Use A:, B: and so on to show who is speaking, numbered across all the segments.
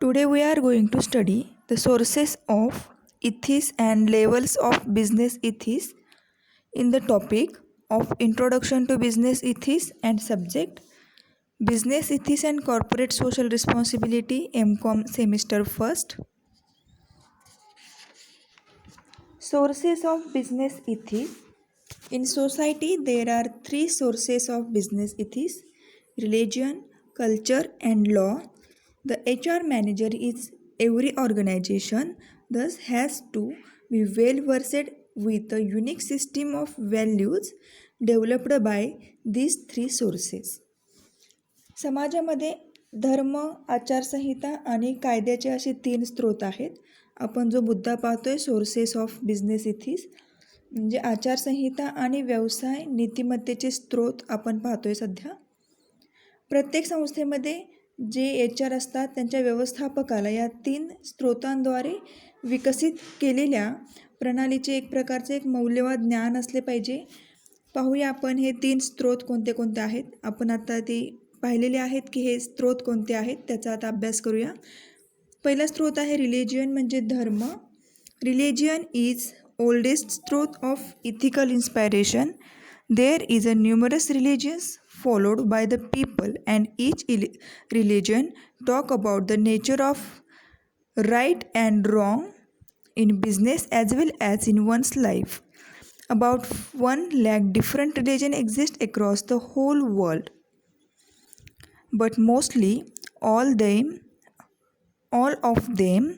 A: Today we are going to study the sources of ethics and levels of business ethics in the topic of Introduction to Business Ethics and subject Business Ethics and Corporate Social Responsibility MCOM semester first. Sources of business ethics. In society, there are three sources of business ethics: religion, culture, and law. The HR manager is every organization, thus, has to be well versed with a unique system of values developed by these three sources. समाजामध्ये धर्म, आचारसंहिता आणि कायद्याचे असे तीन स्रोत आहेत. आपण जो मुद्दा पाहतोय सोर्सेस ऑफ बिझनेस इथिक्स म्हणजे आचारसंहिता आणि व्यवसाय नीतिमत्तेचे स्रोत आपण पाहतोय सध्या. प्रत्येक संस्थेमध्ये जे HR असतात त्यांच्या व्यवस्थापकाला या तीन स्रोतांद्वारे विकसित केलेल्या प्रणालीचे एक प्रकारचे एक मौल्यवान ज्ञान असले पाहिजे. पाहूया आपण हे तीन स्रोत कोणते कोणते आहेत. आपण आता ते पाहिलेले आहेत की हे स्रोत कोणते आहेत, त्याचा आता अभ्यास करूया. पहिला स्रोत आहे रिलिजियन म्हणजे धर्म. रिलिजियन इज oldest स्रोत of ethical inspiration. There is a numerous religions followed by the people and each religion talk about the nature of right and wrong in business as well as in one's life. About 1 lakh different religions exist across the whole world. But mostly all of them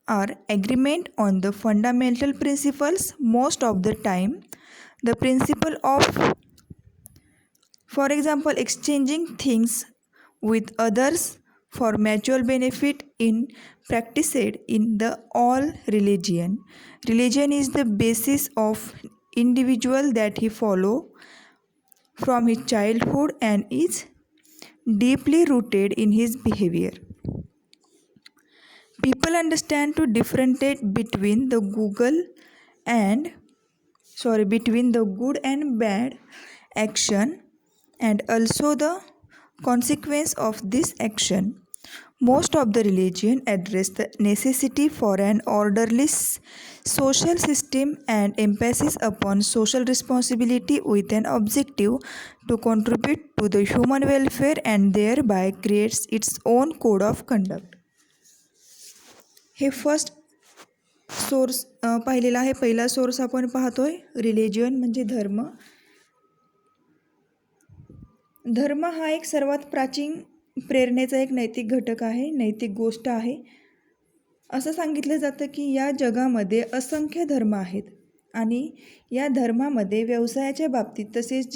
A: are agreement on the fundamental principles. Most of the time the principle of, for example, exchanging things with others for mutual benefit in practiced in the all religion is the basis of individual that he follow from his childhood and is deeply rooted in his behavior. People understand to differentiate between the good and bad action and also the consequence of this action. Most of the religion address the necessity for an orderly social system and emphasis upon social responsibility with an objective to contribute to the human welfare and thereby creates its own code of conduct. हे first source पाहिलेला आहे. पहिला source आपण पाहतोय religion म्हणजे धर्म. धर्म हा एक सर्वात प्राचीन प्रेरणेचा एक नैतिक घटक आहे, नैतिक गोष्ट आहे. असं सांगितलं जातं की या जगामध्ये असंख्य धर्म आहेत आणि या धर्मामध्ये व्यवसायाच्या बाबतीत तसेच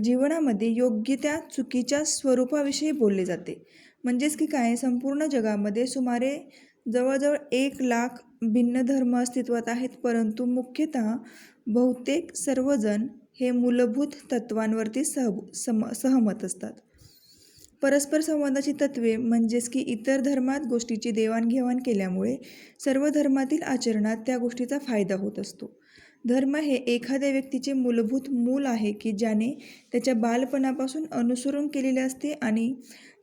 A: जीवनामध्ये योग्य त्या चुकीच्या स्वरूपाविषयी बोलले जाते. म्हणजेच की काय, संपूर्ण जगामध्ये सुमारे जवळजवळ 1 लाख भिन्न धर्म अस्तित्वात आहेत, परंतु मुख्यतः बहुतेक सर्वजण हे मूलभूत तत्वांवरती सहमत असतात. परस्पर संवादाची तत्वे म्हणजेच की इतर धर्मात गोष्टीची देवाणघेवाण केल्यामुळे सर्व धर्मातील आचरणात त्या गोष्टीचा फायदा होत असतो. धर्म हे एखाद्या व्यक्तीचे मूलभूत मूल आहे की ज्याने त्याच्या बालपणापासून अनुसरण केलेले असते आणि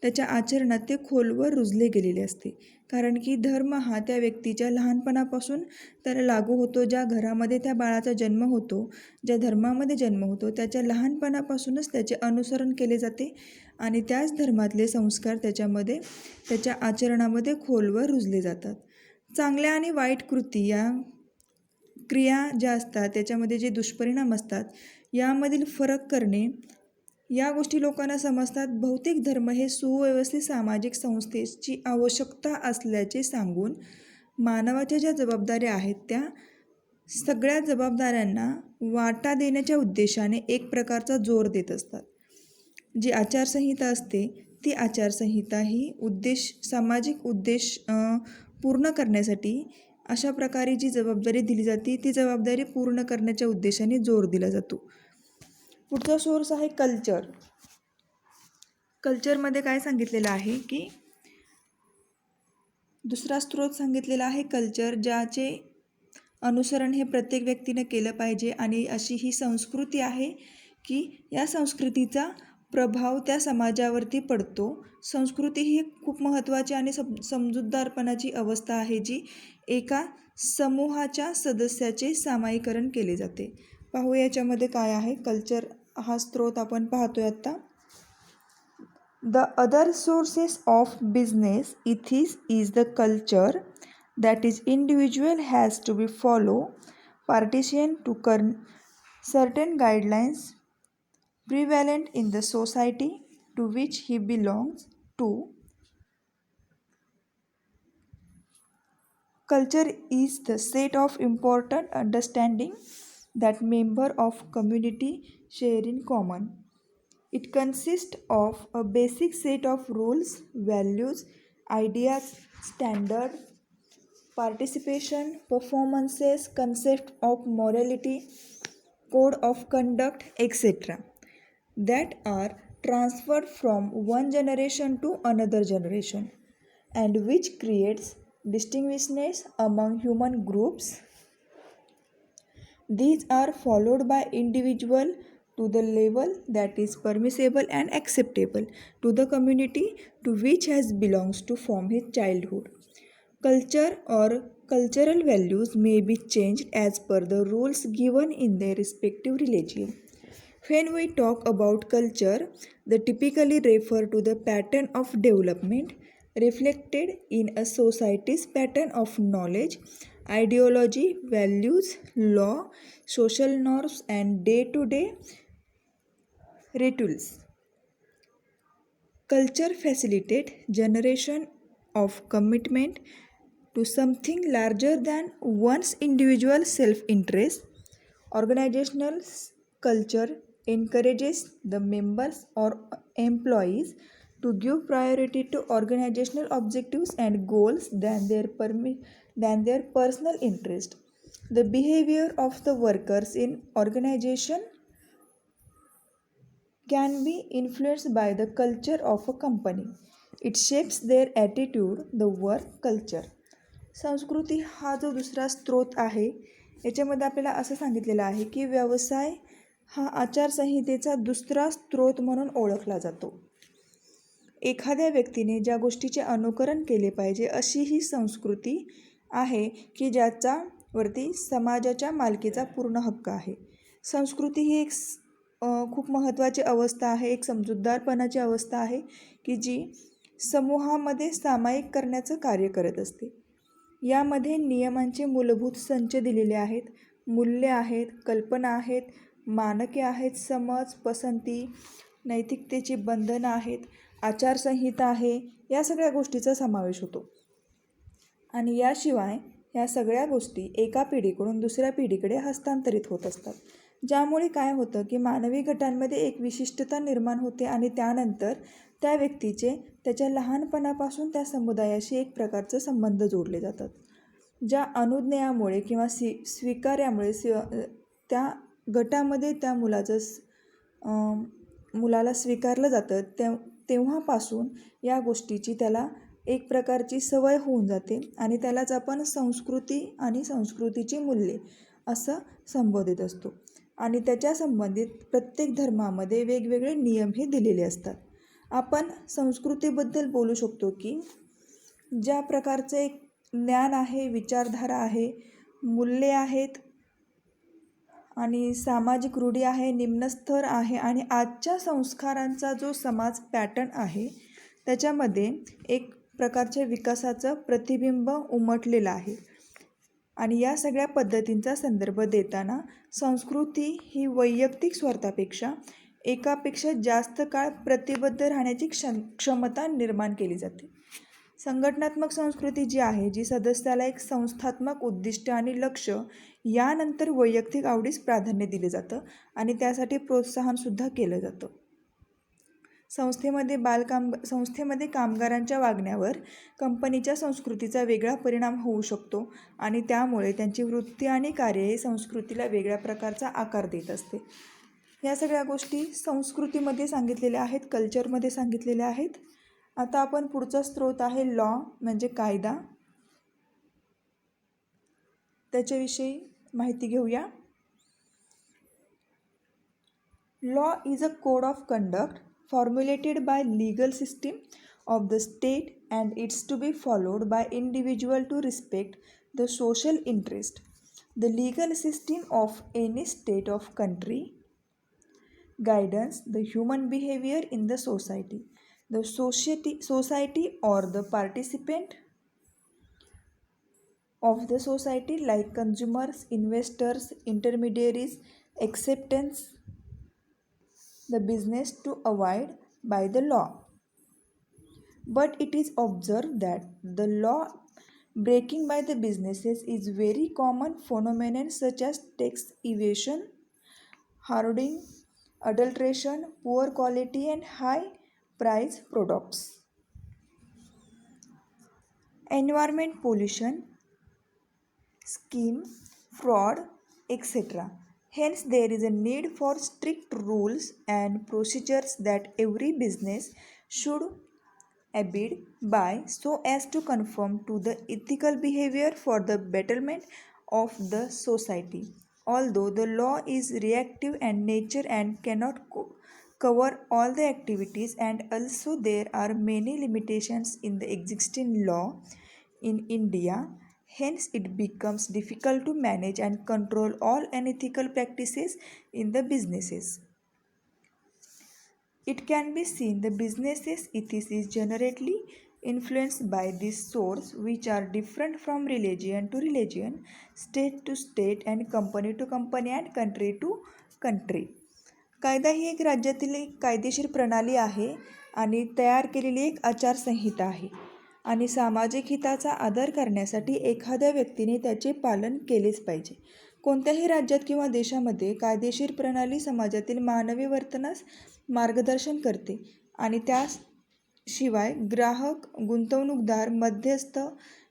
A: त्याच्या आचरणात ते खोलवर रुजले गेलेले असते. कारण की धर्म हा त्या व्यक्तीच्या लहानपणापासून त्याला लागू होतो. ज्या घरामध्ये त्या बाळाचा जन्म होतो, ज्या धर्मामध्ये जन्म होतो, त्याच्या लहानपणापासूनच त्याचे अनुसरण केले जाते आणि त्याच धर्मातले संस्कार त्याच्या आचरणामध्ये खोलवर रुजले जातात. चांगल्या आणि वाईट क्रिया ज्या असतात त्याच्यामध्ये जे दुष्परिणाम असतात यामधील फरक करणे, या गोष्टी लोकांना समजतात. बहुतेक धर्म हे सुव्यवस्थित सामाजिक संस्थेची आवश्यकता असल्याचे सांगून मानवाच्या ज्या जबाबदाऱ्या आहेत त्या सगळ्या जबाबदाऱ्यांना वाटा देण्याच्या उद्देशाने एक प्रकारचा जोर देत असतात. जी आचारसंहिता असते ती आचारसंहिता ही सामाजिक उद्देश पूर्ण करण्यासाठी अशा प्रकारे जी जबाबदारी दिली जाते ती जबाबदारी पूर्ण करण्याच्या उद्देशाने जोर दिला जातो. पुढचा सोर्स आहे कल्चर. कल्चरमध्ये काय सांगितलेलं आहे की दुसरा स्रोत सांगितलेला आहे कल्चर, ज्याचे अनुसरण हे प्रत्येक व्यक्तीने केलं पाहिजे आणि अशी ही संस्कृती आहे की या संस्कृतीचा प्रभाव त्या समाजावरती पडतो. संस्कृती ही एक खूप महत्त्वाची आणि समजूतदारपणाची अवस्था आहे जी एका समूहाच्या सदस्याचे सामायिकरण केले जाते. पाहू याच्यामध्ये काय आहे. कल्चर हा स्रोत आपण पाहतोय आता. The other sources of business ethics is the culture that is individual has to be follow partition to certain guidelines prevalent in the society to which he belongs to. Culture is the set of important understanding that member of community share in common. It consists of a basic set of rules, values, ideas, standard, participation, performances, concept of morality, code of conduct, etc. that are transferred from one generation to another generation and which creates distinctiveness among human groups. These are followed by individual to the level that is permissible and acceptable to the community to which has belongs to from his childhood. Culture or cultural values may be changed as per the rules given in their respective religion. When we talk about culture, they typically refer to the pattern of development reflected in a society's pattern of knowledge, ideology, values, law, social norms, and day to day rituals. Culture facilitates generation of commitment to something larger than one's individual self-interest. Organizational culture encourages the members or employees to give priority to organizational objectives and goals than their personal interest. The behavior of the workers in organization can be influenced by the culture of a company. It shapes their attitude, the work culture. संस्कृती हा जो दुसरा स्रोत आहे याच्यामध्ये आपल्याला असं सांगितलेलं आहे की व्यवसाय हा आचारसंहितेचा दुसरा स्रोत म्हणून ओळखला जातो. एखाद्या व्यक्तीने ज्या गोष्टीचे अनुकरण केले पाहिजे अशी ही संस्कृती आहे की ज्याच्यावरती समाजाच्या मालकीचा पूर्ण हक्क आहे. संस्कृती ही एक खूप महत्त्वाची अवस्था आहे, एक समजूतदारपणाची अवस्था आहे की जी समूहामध्ये सामायिक करण्याचं कार्य करत असते. यामध्ये नियमांचे मूलभूत संच दिलेले आहेत, मूल्य आहेत, कल्पना आहेत, मानके आहेत, समज, पसंती, नैतिकतेची बंधनं आहेत, आचारसंहिता आहे, या सगळ्या गोष्टीचा समावेश होतो. आणि याशिवाय या सगळ्या गोष्टी एका पिढीकडून दुसऱ्या पिढीकडे हस्तांतरित होत असतात. ज्यामुळे काय होतं की मानवी गटांमध्ये एक विशिष्टता निर्माण होते आणि त्यानंतर त्या व्यक्तीचे त्याच्या लहानपणापासून त्या समुदायाशी एक प्रकारचे संबंध जोडले जातात. ज्या अनुज्ञेयामुळे किंवा स्वीकार्यामुळे त्या गटामध्ये त्या मुलाला स्वीकारलं जातं तेव्हापासून या गोष्टीची त्याला एक प्रकारची सवय होऊन जाते आणि त्यालाच आपण संस्कृती आणि संस्कृतीची मूल्ये असं संबोधित असतो. आणि त्याच्या संबंधित प्रत्येक धर्मामध्ये वेगवेगळे नियम हे दिलेले असतात. आपण संस्कृतीबद्दल बोलू शकतो की ज्या प्रकारचं एक ज्ञान आहे, विचारधारा आहे, मूल्ये आहेत आणि सामाजिक रूढी आहे, निम्नस्तर आहे आणि आजच्या संस्कारांचा जो समाज पॅटर्न आहे त्याच्यामध्ये एक प्रकारच्या विकासाचं प्रतिबिंब उमटलेलं आहे. आणि या सगळ्या पद्धतींचा संदर्भ देताना संस्कृती ही वैयक्तिक स्वार्थापेक्षा एकापेक्षा जास्त काळ प्रतिबद्ध राहण्याची क्षमता निर्माण केली जाते. संघटनात्मक संस्कृती जी आहे, जी सदस्याला एक संस्थात्मक उद्दिष्ट आणि लक्ष यानंतर वैयक्तिक आवडीस प्राधान्य दिले जातं आणि त्यासाठी प्रोत्साहनसुद्धा केलं जातं. संस्थेमध्ये कामगारांच्या वागण्यावर कंपनीच्या संस्कृतीचा वेगळा परिणाम होऊ शकतो आणि त्यामुळे त्यांची वृत्ती आणि कार्य हे संस्कृतीला वेगळ्या प्रकारचा आकार देत असते. या सगळ्या गोष्टी संस्कृतीमध्ये सांगितलेल्या आहेत, कल्चरमध्ये सांगितलेल्या आहेत. आता आपण पुढचा स्रोत आहे लॉ म्हणजे कायदा, त्याच्याविषयी माहिती घेऊया. Law is a code of conduct formulated by legal system of the state and it's to be followed by individual to respect the social interest. The legal system of any state of country guidance the human behavior in the society. The society or the participant of the society like consumers, investors, intermediaries, acceptance the business to avoid by the law. But it is observed that the law breaking by the businesses is very common phenomenon such as tax evasion, hoarding, adulteration, poor quality and high price products. Environment pollution, scheme, fraud, etc. Hence, there is a need for strict rules and procedures that every business should abide by so as to conform to the ethical behavior for the betterment of the society. Although the law is reactive and nature and cannot cover all the activities, and also there are many limitations in the existing law in India. Hence, it becomes difficult to manage and control all unethical practices in the businesses. It can be seen the businesses ethics is generally influenced by this source which are different from religion to religion, state to state and company to company and country to country. कायदा ही एक राज्यातील एक कायदेशीर प्रणाली आहे आणि तयार केलेली एक आचारसंहिता आहे आणि सामाजिक हिताचा आदर करण्यासाठी एखाद्या व्यक्तीने त्याचे पालन केलेच पाहिजे. कोणत्याही राज्यात किंवा देशामध्ये कायदेशीर प्रणाली समाजातील मानवी वर्तनास मार्गदर्शन करते आणि त्याशिवाय ग्राहक, गुंतवणूकदार, मध्यस्थ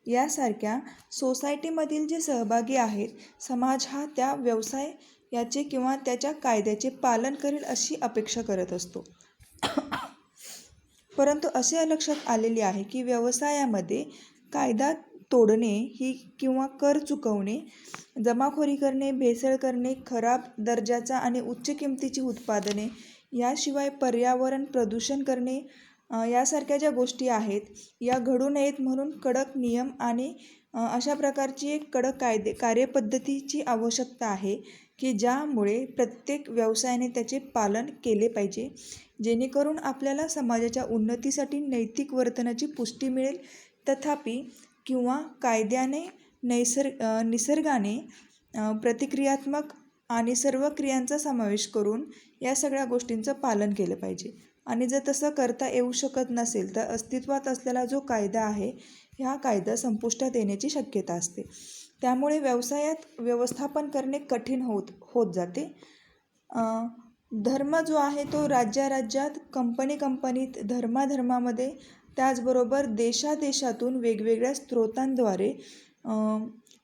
A: यासारख्या सोसायटीमधील जे सहभागी आहेत, समाज हा त्या व्यवसाय याचे किंवा त्याच्या कायद्याचे पालन करेल अशी अपेक्षा करत असतो. परंतु असे लक्षात आलेले आहे की व्यवसायामध्ये कायदा तोडणे ही किंवा कर चुकवणे, जमाखोरी करणे, भेसळ करणे, खराब दर्जाचा आणि उच्च किमतीची उत्पादने, याशिवाय पर्यावरण प्रदूषण करणे यासारख्या ज्या गोष्टी आहेत या घडू नयेत म्हणून कडक नियम आणि अशा प्रकारची एक कडक कार्यपद्धतीची आवश्यकता आहे की ज्यामुळे प्रत्येक व्यवसायाने त्याचे पालन केले पाहिजे, जेणेकरून आपल्याला समाजाच्या उन्नतीसाठी नैतिक वर्तनाची पुष्टी मिळेल. तथापि किंवा कायद्याने निसर्गाने प्रतिक्रियात्मक आणि सर्व क्रियांचा समावेश करून या सगळ्या गोष्टींचं पालन केलं पाहिजे आणि जर तसं करता येऊ शकत नसेल तर अस्तित्वात असलेला जो कायदा आहे ह्या कायदा संपुष्टात येण्याची शक्यता असते. त्यामुळे व्यवसायात व्यवस्थापन करणे कठीण होत जाते. धर्म जो आहे तो राज्यात, कंपनीत, धर्मामध्ये, त्याचबरोबर देशातून वेगवेगळ्या स्रोतांद्वारे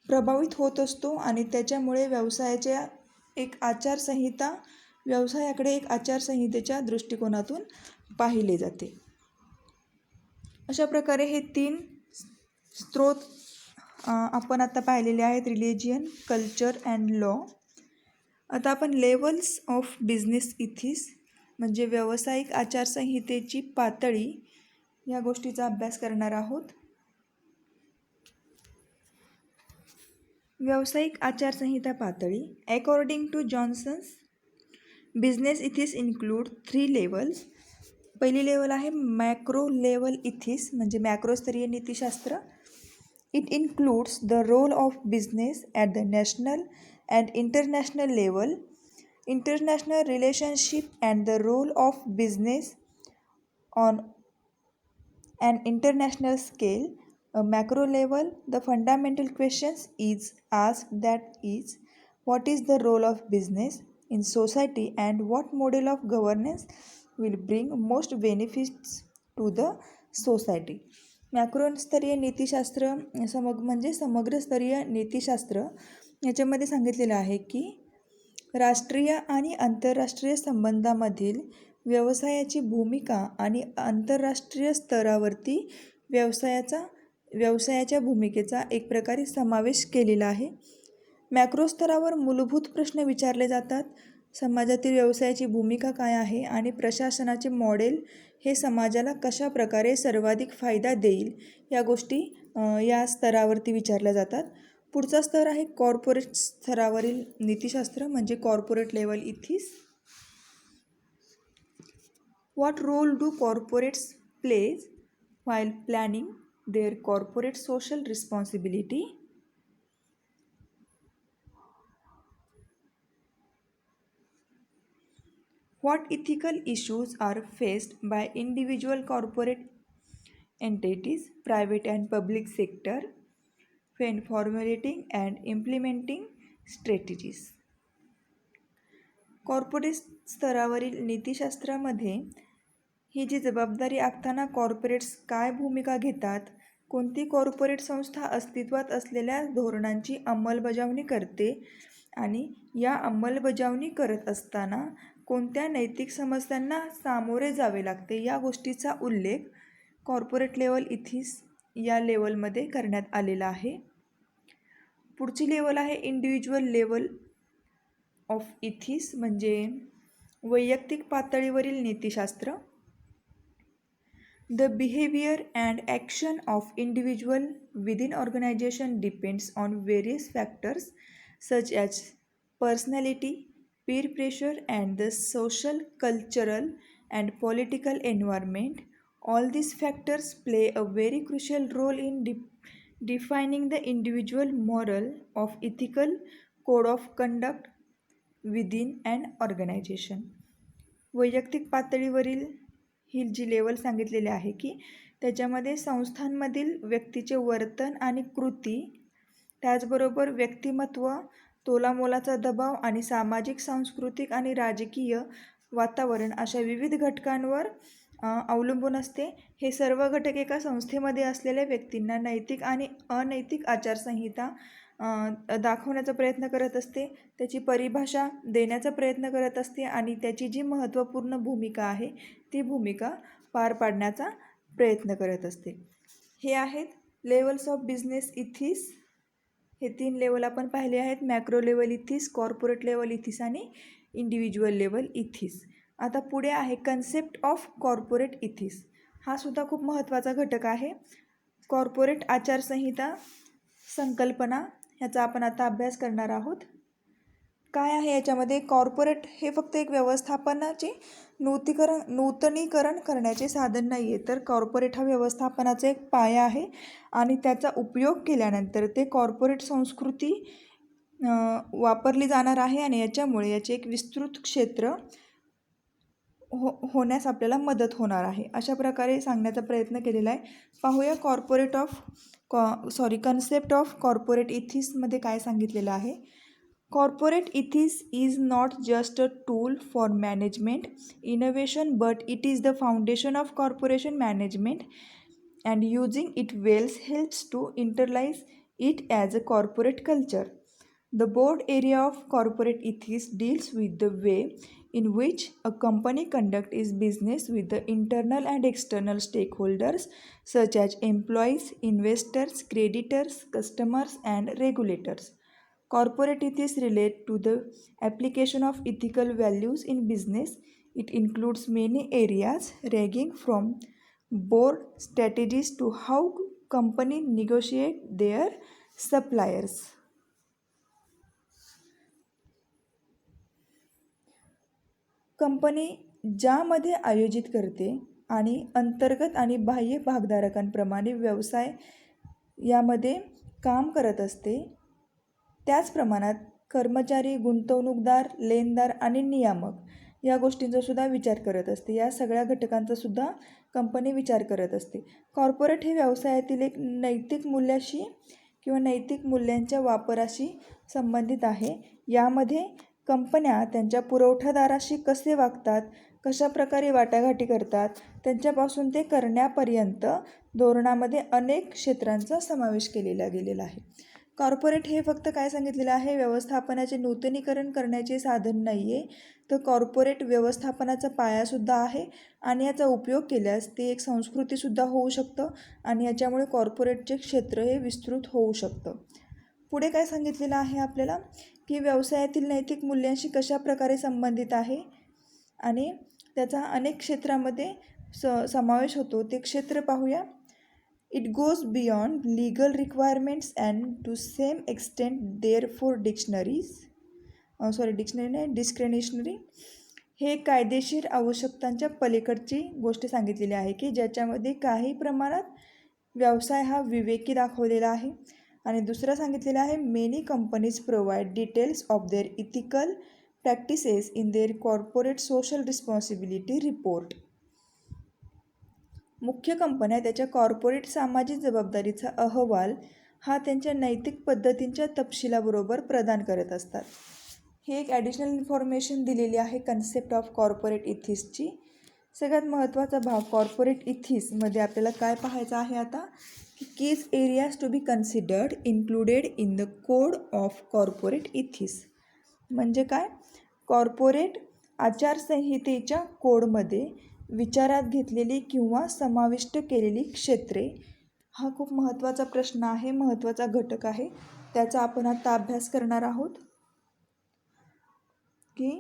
A: प्रभावित होत असतो आणि त्याच्यामुळे व्यवसायाकडे एक आचारसंहितेच्या दृष्टिकोनातून पाहिले जाते. अशा प्रकारे हे 3 स्रोत आपण आता पाहिलेले आहेत, रिलिजियन, कल्चर अँड लॉ. आता आपण लेवल्स ऑफ बिझनेस इथिक्स म्हणजे व्यावसायिक आचारसंहितेची पातळी या गोष्टीचा अभ्यास करणार आहोत. व्यावसायिक आचारसंहिता पातळी. According to Johnson's business ethics include 3 levels. पहिली लेवल आहे मॅक्रो लेवल इथिक्स म्हणजे मॅक्रोस्तरीय नीतिशास्त्र. It includes the role of business at the national and international level, international relationship and the role of business on an international scale. A macro level, the fundamental questions is asked that is, what is the role of business in society and what model of governance will bring most benefits to the society. मॅक्रोस्तरीय नीतिशास्त्र म्हणजे समग्र स्तरीय नीतिशास्त्र याच्यामध्ये सांगितलेलं आहे की राष्ट्रीय आणि आंतरराष्ट्रीय संबंधामधील व्यवसायाची भूमिका आणि आंतरराष्ट्रीय स्तरावरती व्यवसायाच्या भूमिकेचा एक प्रकारे समावेश केलेला आहे. मॅक्रो स्तरावर मूलभूत प्रश्न विचारले जातात. समाजातील व्यवसायाची भूमिका काय आहे आणि प्रशासनाचे मॉडेल हे समाजाला कशा प्रकारे सर्वाधिक फायदा देईल या गोष्टी या स्तरावरती विचारल्या जातात. पुढचा स्तर आहे कॉर्पोरेट स्तरावरील नीतिशास्त्र म्हणजे corporate level ethics. What role do corporates play while planning their corporate social responsibility? What ethical issues are faced by individual corporate entities, private and public sector, when formulating and implementing strategies? Corporate स्तरावरील नीतिशास्त्रामध्ये ही जी जबाबदारी आखताना corporates काय भूमिका घेतात, कोणती corporate संस्था अस्तित्वात असलेल्या धोरणांची अंमलबजावणी करते आणि या अंमलबजावणी करत असताना कोणत्या नैतिक समस्यांना सामोरे जावे लागते या गोष्टीचा उल्लेख कॉर्पोरेट लेवल इथिक्स या लेवलमध्ये करण्यात आलेला आहे. पुढची लेवल आहे इंडिव्हिज्युअल लेवल ऑफ इथिक्स म्हणजे वैयक्तिक पातळीवरील नीतिशास्त्र. The behavior and action of individual within organization depends on various factors such as personality, peer pressure and the social, cultural and political environment. All these factors play a very crucial role in defining the individual moral of ethical code of conduct within an organization. वैयक्तिक पातळीवरील ही जी level सांगितलेली आहे की त्याच्यामध्ये संस्थांमधील व्यक्तीचे वर्तन आणि कृती, त्याचबरोबर व्यक्तिमत्व, तोलामोलाचा दबाव आणि सामाजिक, सांस्कृतिक आणि राजकीय वातावरण अशा विविध घटकांवर अवलंबून असते. हे सर्व घटक एका संस्थेमध्ये असलेल्या व्यक्तींना नैतिक आणि अनैतिक आचारसंहिता दाखवण्याचा प्रयत्न करत असते, त्याची परिभाषा देण्याचा प्रयत्न करत असते आणि त्याची जी महत्त्वपूर्ण भूमिका आहे ती भूमिका पार पाडण्याचा प्रयत्न करत असते. हे आहेत लेवल्स ऑफ बिझनेस इथिक्स. हे 3 लेवल आपण पाहिले आहेत, macro level ethics, corporate level ethics आणि इंडिव्हिज्युअल लेवल इथिक्स. आता पुढे आहे कन्सेप्ट ऑफ कॉर्पोरेट इथिक्स. हा सुद्धा खूप महत्त्वाचा घटक आहे. कॉर्पोरेट आचारसंहिता संकल्पना ह्याचा आपण आता अभ्यास करणार आहोत. काय आहे याच्यामध्ये, कॉर्पोरेट हे फक्त एक व्यवस्थापनाचे नूतनीकरण करण्याचे साधन नाही आहे, तर कॉर्पोरेट हा व्यवस्थापनाचा एक पाया आहे आणि त्याचा उपयोग केल्यानंतर ते कॉर्पोरेट संस्कृती वापरली जाणार आहे आणि याच्यामुळे याचे एक विस्तृत क्षेत्र होण्यास आपल्याला मदत होणार आहे, अशा प्रकारे सांगण्याचा प्रयत्न केलेला आहे. पाहूया कन्सेप्ट ऑफ कॉर्पोरेट इथिक्समध्ये काय सांगितलेलं आहे. Corporate ethics is not just a tool for management innovation but it is the foundation of corporation management and using it wells helps to internalise it as a corporate culture. The broad area of corporate ethics deals with the way in which a company conducts its business with the internal and external stakeholders such as employees, investors, creditors, customers, and regulators. Corporate ethics relate to the application of ethical values in business. It includes many areas ranging from board strategies to how companies negotiate their suppliers. Company ज्यामध्ये आयोजित करते आणि अंतर्गत आणि बाह्य भागधारकांप्रमाणे व्यवसाय यामध्ये काम करत असते, त्याच प्रमाणात कर्मचारी, गुंतवणूकदार, लेनदार आणि नियामक या गोष्टींचा सुद्धा विचार करत असते. या सगळ्या घटकांचा सुद्धा कंपनी विचार करत असते. कॉर्पोरेट हे व्यवसायातील एक नैतिक मूल्याशी किंवा नैतिक मूल्यांच्या वापराशी संबंधित आहे. यामध्ये कंपन्या त्यांच्या पुरवठादाराशी कसे वागतात, कशा प्रकारे वाटाघाटी करतात, त्यांच्यापासून ते करण्यापर्यंत धोरणामध्ये अनेक क्षेत्रांचा समावेश केलेला गेलेला आहे. कॉर्पोरेट हे फक्त काय सांगितलेलं आहे, व्यवस्थापनाचे नूतनीकरण करण्याचे साधन नाही आहे, तर कॉर्पोरेट व्यवस्थापनाचा पायासुद्धा आहे आणि याचा उपयोग केल्यास ते एक संस्कृतीसुद्धा होऊ शकतं आणि याच्यामुळे कॉर्पोरेटचे क्षेत्र हे विस्तृत होऊ शकतं. पुढे काय सांगितलेलं आहे आपल्याला की व्यवसायातील नैतिक मूल्यांशी कशा प्रकारे संबंधित आहे आणि त्याचा अनेक क्षेत्रामध्ये समावेश होतो. ते क्षेत्र पाहूया. It goes beyond legal requirements and to same extent therefore dictionary नाही डिस्क्रिमिनेशनरी. हे कायदेशीर आवश्यकतांच्या पलीकडची गोष्ट सांगितलेली आहे की ज्याच्यामध्ये काही प्रमाणात व्यवसाय हा विवेकी दाखवलेला आहे. आणि दुसरं सांगितलेलं आहे many companies provide details of their ethical practices in their corporate social responsibility report. मुख्य कंपन्या त्याच्या कॉर्पोरेट सामाजिक जबाबदारीचा अहवाल हा त्यांच्या नैतिक पद्धतींच्या तपशिलाबरोबर प्रदान करत असतात. ही एक ॲडिशनल इन्फॉर्मेशन दिलेली आहे कन्सेप्ट ऑफ कॉर्पोरेट इथिक्सची. सगळ्यात महत्त्वाचा भाग कॉर्पोरेट इथिक्समध्ये आपल्याला काय पाहायचं आहे आता की keys areas to be considered included in the code of corporate ethics. म्हणजे काय, कॉर्पोरेट आचारसंहितेच्या कोडमध्ये विचारात घेतलेली किंवा समाविष्ट केलेली क्षेत्रे. हा खूप महत्त्वाचा प्रश्न आहे, महत्त्वाचा घटक आहे. त्याचा आपण आता अभ्यास करणार आहोत की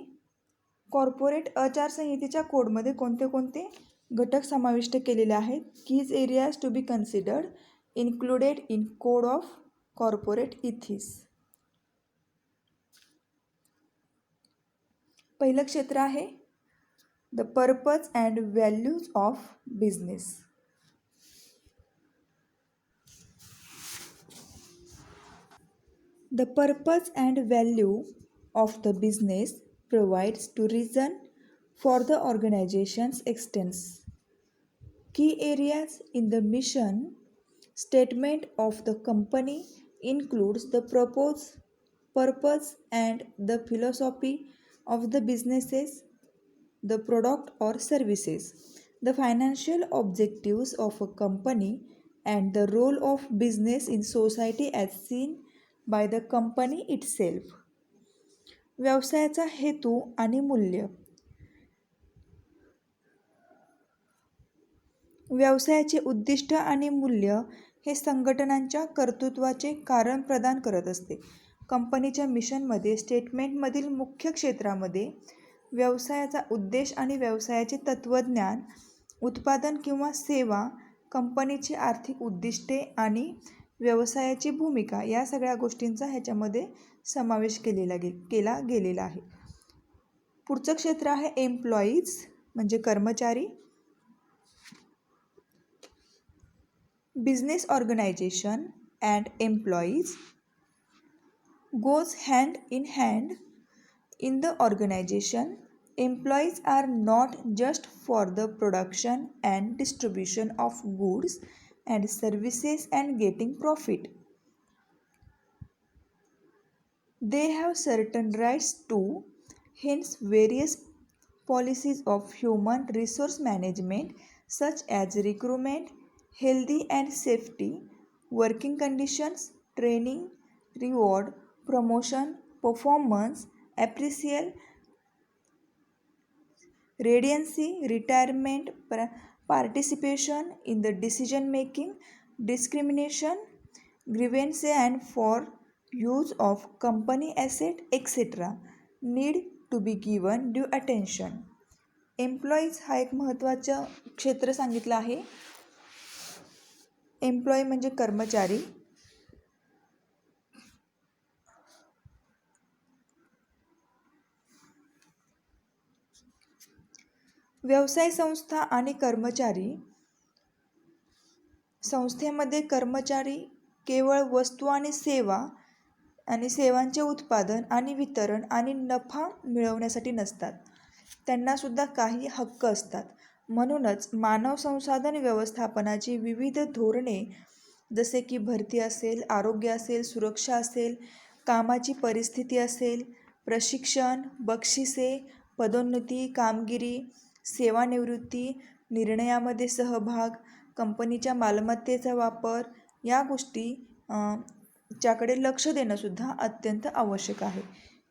A: कॉर्पोरेट आचारसंहितेच्या कोडमध्ये कोणते कोणते घटक समाविष्ट केलेले आहेत. Keys areas to be considered included in code of corporate ethics. पहिलं क्षेत्र आहे the purpose and values of business. The purpose and value of the business provides to reason for the organization's existence. Key areas in the mission statement of the company includes the purpose and the philosophy of the businesses, the product or services, the financial objectives of a company, and the role of business in society as seen by the company itself. व्यवसायाचा हेतू आणि मूल्य. व्यवसायाचे उद्दिष्ट आणि मूल्य हे संघटनांच्या कर्तृत्वाचे कारण प्रदान करत असते. कंपनीच्या मिशनमध्ये स्टेटमेंटमधील मुख्य क्षेत्रामध्ये व्यवसायाचा उद्देश आणि व्यवसायाचे तत्त्वज्ञान, उत्पादन किंवा सेवा, कंपनीची आर्थिक उद्दिष्टे आणि व्यवसायाची भूमिका या सगळ्या गोष्टींचा ह्याच्यामध्ये समावेश केला गेलेला आहे. पुढचं क्षेत्र आहे एम्प्लॉईज म्हणजे कर्मचारी. Business organisation and employees goes hand in the organization. Employees are not just for the production and distribution of goods and services and getting profit. They have certain rights too. Hence, various policies of human resource management such as recruitment, healthy and safety, working conditions, training, reward, promotion, performance, appraisal, residency, retirement, participation in the decision making, discrimination, grievance and for use of company asset etc. need to be given due attention. Employees हा एक महत्त्वाचं क्षेत्र सांगितलं आहे. Employee म्हणजे कर्मचारी. व्यवसाय संस्था आणि कर्मचारी. संस्थेमध्ये कर्मचारी केवळ वस्तू आणि सेवांचे उत्पादन आणि वितरण आणि नफा मिळवण्यासाठी नसतात. त्यांनासुद्धा काही हक्क असतात. म्हणूनच मानव संसाधन व्यवस्थापनाची विविध धोरणे जसे की भरती असेल, आरोग्य असेल, सुरक्षा असेल, कामाची परिस्थिती असेल, प्रशिक्षण, बक्षिसे, पदोन्नती, कामगिरी, सेवानिवृत्ती, निर्णयामध्ये सहभाग, कंपनीच्या मालमत्तेचा वापर या गोष्टी च्याकडे लक्ष देणंसुद्धा अत्यंत आवश्यक आहे.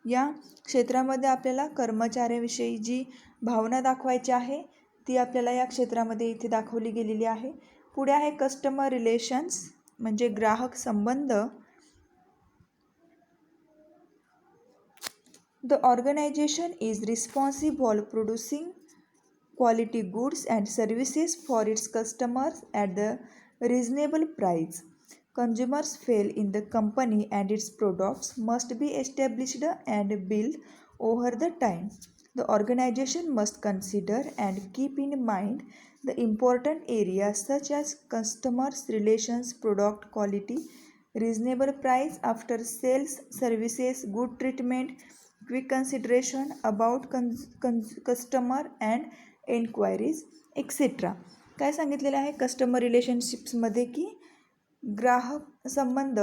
A: या क्षेत्रामध्ये आपल्याला कर्मचाऱ्याविषयी जी भावना दाखवायची आहे ती आपल्याला या क्षेत्रामध्ये इथे दाखवली गेलेली आहे. पुढे आहे कस्टमर रिलेशन्स म्हणजे ग्राहक संबंध. The organization is responsible for producing quality goods and services for its customers at the reasonable price. Consumers fail in the company and its products must be established and built over the time. The organization must consider and keep in mind the important areas such as customers relations, product quality, reasonable price, after sales services, good treatment, quick consideration about customer and enquiries etcetera. काय सांगितलेलं आहे customer रिलेशनशिप्समध्ये की ग्राहक संबंध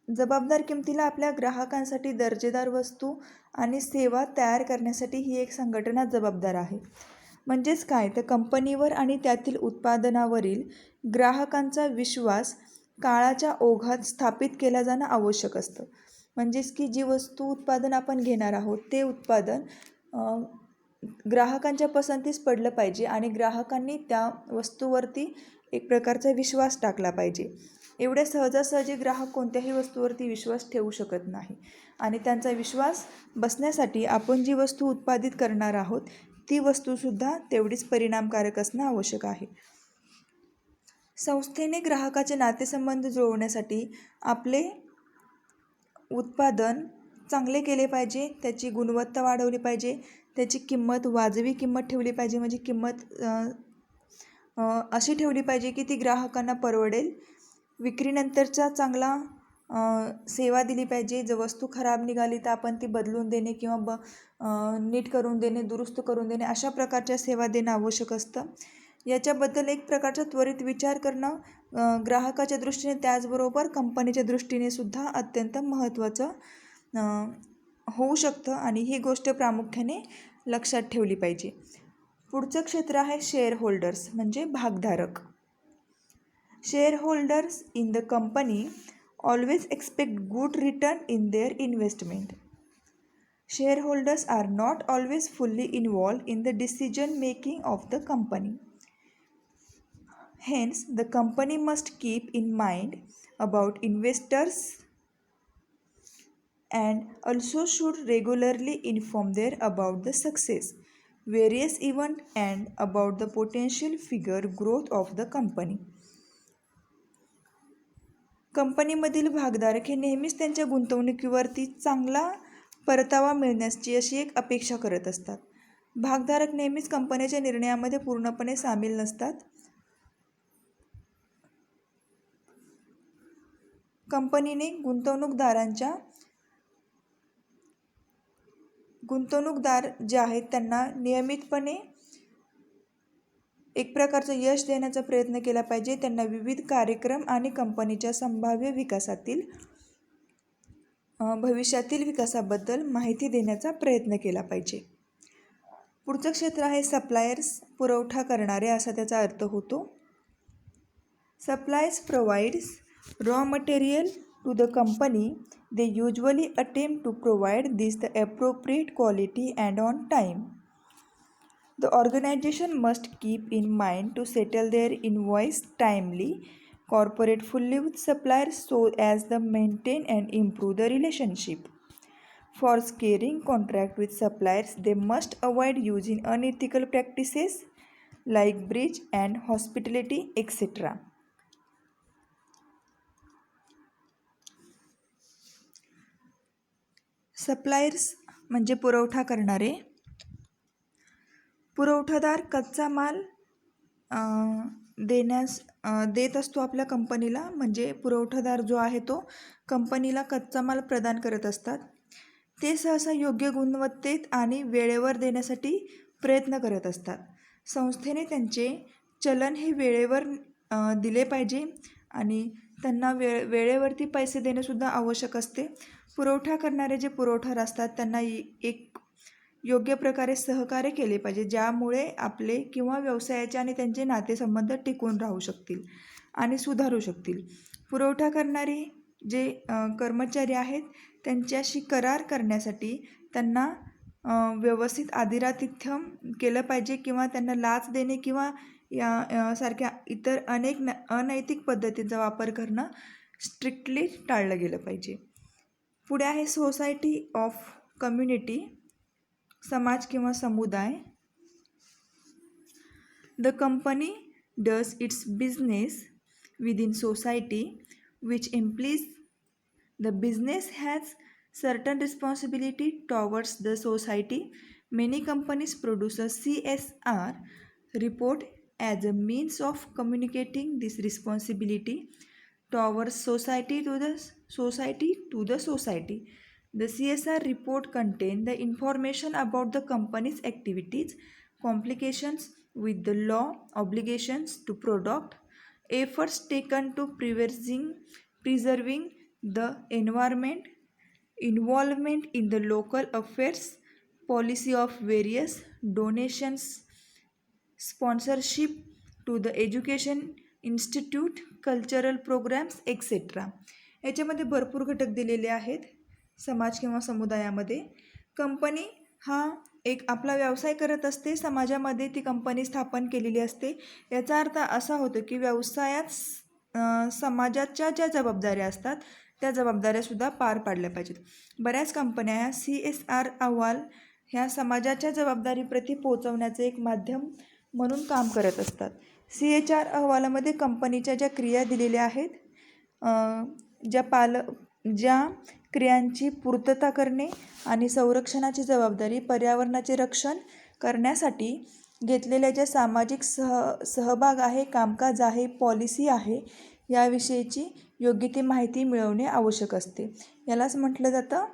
A: जबाबदार किमतीला आपल्या ग्राहकांसाठी दर्जेदार वस्तू आणि सेवा तयार करण्यासाठी ही एक संघटना जबाबदार आहे. म्हणजेच काय तर कंपनीवर आणि त्यातील उत्पादनावरील ग्राहकांचा विश्वास काळाच्या ओघात स्थापित केला जाणं आवश्यक असतं. म्हणजेच की जी वस्तू उत्पादन आपण घेणार आहोत ते उत्पादन ग्राहकांच्या पसंतीस पडलं पाहिजे आणि ग्राहकांनी त्या वस्तूवरती एक प्रकारचा विश्वास टाकला पाहिजे. एवढ्या सहजासहजी ग्राहक कोणत्याही वस्तूवरती विश्वास ठेवू शकत नाही आणि त्यांचा विश्वास बसण्यासाठी आपण जी वस्तू उत्पादित करणार आहोत ती वस्तूसुद्धा तेवढीच परिणामकारक असणं आवश्यक आहे. संस्थेने ग्राहकाचे नातेसंबंध जुळवण्यासाठी आपले उत्पादन चांगले केले पाहिजे, त्याची गुणवत्ता वाढवली पाहिजे, त्याची किंमत वाजवी किंमत ठेवली पाहिजे. म्हणजे किंमत अशी ठेवली पाहिजे की ती ग्राहकांना परवडेल. विक्रीनंतरचा चांगला सेवा दिली पाहिजे. जर वस्तू खराब निघाली तर आपण ती बदलून देणे किंवा नीट करून देणे, दुरुस्त करून देणे अशा प्रकारच्या सेवा देणं आवश्यक असतं. याच्याबद्दल एक प्रकारचा त्वरित विचार करणं ग्राहकाच्या दृष्टीने त्याचबरोबर कंपनीच्या दृष्टीने सुद्धा अत्यंत महत्त्वाचं होऊ शकतं आणि ही गोष्ट प्रामुख्याने लक्षात ठेवली पाहिजे. पुढचं क्षेत्र आहे शेअर होल्डर्स म्हणजे भागधारक. Shareholders in the company always expect good return in their investment. Shareholders are not always fully involved in the decision making of the company. Hence, the company must keep in mind about investors and also should regularly inform them about the success, various events and about the potential figure growth of the company. कंपनीमधील भागधारक हे नेहमीच त्यांच्या गुंतवणुकीवरती चांगला परतावा मिळण्याची अशी एक अपेक्षा करत असतात. भागधारक नेहमीच कंपनीच्या निर्णयामध्ये पूर्णपणे सामील नसतात. कंपनीने गुंतवणूकदार जे आहेत त्यांना नियमितपणे एक प्रकारचं यश देण्याचा प्रयत्न केला पाहिजे. त्यांना विविध कार्यक्रम आणि कंपनीच्या संभाव्य विकासातील भविष्यातील विकासाबद्दल माहिती देण्याचा प्रयत्न केला पाहिजे. पुढचं क्षेत्र आहे सप्लायर्स, पुरवठा करणारे असा त्याचा अर्थ होतो. Suppliers provides raw material to the company. They usually attempt to provide this the appropriate quality and on time. The organization must keep in mind to settle their invoice timely, cooperate fully with suppliers so as to maintain and improve the relationship. For securing contract with suppliers, they must avoid using unethical practices like breach and hospitality, etc. Suppliers म्हणजे पुरवठा करणारे. पुरवठादार कच्चा माल देत असतो आपल्या कंपनीला. म्हणजे पुरवठादार जो आहे तो कंपनीला कच्चा माल प्रदान करत असतात. ते सहसा योग्य गुणवत्तेत आणि वेळेवर देण्यासाठी प्रयत्न करत असतात. संस्थेने त्यांचे चलन हे वेळेवर दिले पाहिजे आणि त्यांना वेळेवरती पैसे देणंसुद्धा आवश्यक असते. पुरवठा करणारे जे पुरवठादार असतात त्यांना एक योग्य प्रकारे सहकार्य केले पाहिजे ज्यामुळे आपले किंवा व्यवसायाचे आणि त्यांचे नातेसंबंध टिकून राहू शकतील आणि सुधारू शकतील. पुरवठा करणारे जे कर्मचारी आहेत त्यांच्याशी करार करण्यासाठी त्यांना व्यवस्थित आदरातिथ्य केलं पाहिजे किंवा त्यांना लाच देणे किंवा सारख्या इतर अनेक अनैतिक पद्धतींचा वापर करणं स्ट्रिक्टली टाळलं गेलं पाहिजे. पुढे आहे सोसायटी ऑफ कम्युनिटी, समाज किंवा समुदाय. The company does its business within society, which implies the business has certain responsibility towards the society. Many companies produce a CSR report as a means of communicating this responsibility towards society to the society. The CSR report contains the information about the company's activities, complications with the law, obligations to product, efforts taken to preserving the environment, involvement in the local affairs, policy of various donations, sponsorship to the education institute, cultural programmes etcetera. याच्यामध्ये भरपूर घटक दिलेले आहेत. समाज किंवा समुदायामध्ये company हा एक आपला व्यवसाय करत असते, समाजामध्ये ती कंपनी स्थापन केलेली असते. याचा अर्थ असा होतो की व्यवसायात समाजाच्या ज्या जबाबदाऱ्या असतात त्या जबाबदाऱ्यासुद्धा पार पाडल्या पाहिजेत. बऱ्याच कंपन्या ह्या CSR अहवाल ह्या समाजाच्या जबाबदारीप्रती पोहोचवण्याचं एक माध्यम म्हणून काम करत असतात. CSR अहवालामध्ये कंपनीच्या ज्या क्रिया दिलेल्या आहेत, ज्या क्रियांची पूर्तता करणे आणि संरक्षणाची जबाबदारी, पर्यावरणाचे रक्षण करण्यासाठी घेतलेल्या ज्या सामाजिक सहभाग आहे, कामकाज आहे, पॉलिसी आहे, याविषयीची योग्य ती माहिती मिळवणे आवश्यक असते. यालाच म्हटलं जातं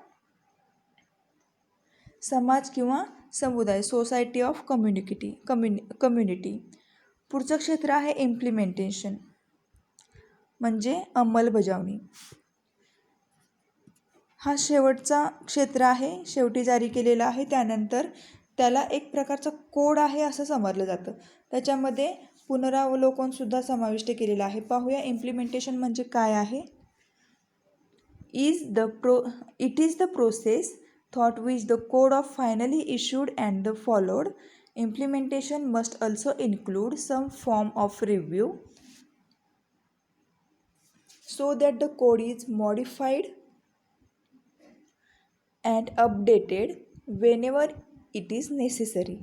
A: समाज किंवा समुदाय, सोसायटी ऑफ कम्युनिटी. पुढचं क्षेत्र आहे इम्प्लिमेंटेशन, म्हणजे अंमलबजावणी. हा शेवटचा क्षेत्र आहे, शेवटी जारी केलेला आहे. त्यानंतर त्याला एक प्रकारचा कोड आहे असं समजलं जातं. त्याच्यामध्ये पुनरावलोकनसुद्धा समाविष्ट केलेलं आहे. पाहूया इम्प्लिमेंटेशन म्हणजे काय आहे. It is the process through which the code of finally issued and the followed. Implementation must also include some form of review so that the code is modified and updated whenever it is necessary.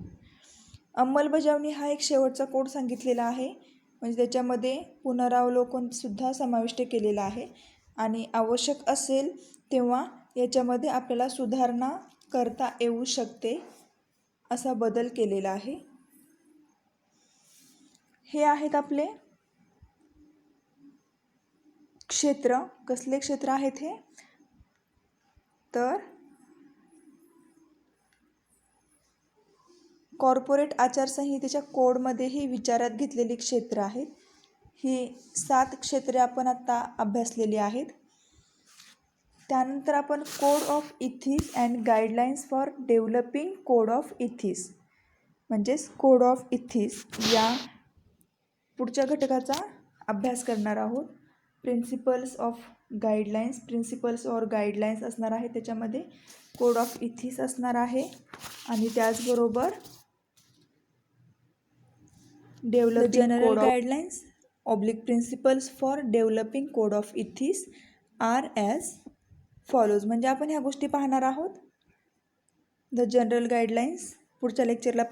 A: अंमलबजावणी हा एक शेवटचा code सांगितलेला आहे, म्हणजे त्याच्यामध्ये पुनरावलोकनसुद्धा समाविष्ट केलेला आहे आणि आवश्यक असेल तेव्हा याच्यामध्ये आपल्याला सुधारणा करता येऊ शकते असा बदल केलेला आहे. हे आहेत आपले क्षेत्र. कसले क्षेत्र आहेत हे, तर कॉर्पोरेट आचारसंहितेच्या कोडमध्येही विचारात घेतलेली क्षेत्र आहेत. ही 7 क्षेत्रे आपण आता अभ्यासलेली आहेत. त्यानंतर आपण code of ethics and guidelines for developing code of ethics, म्हणजेच कोड ऑफ इथिक्स या पुढच्या घटकाचा अभ्यास करणार आहोत. प्रिन्सिपल्स ऑर गाईडलाईन्स असणार आहे, त्याच्यामध्ये कोड ऑफ इथिक्स असणार आहे आणि त्याचबरोबर developing general guidelines principles for developing code of ethics are as follows. म्हणजे आपण ह्या गोष्टी पाहणार आहोत. द जनरल गाईडलाईन्स पुढच्या लेक्चरला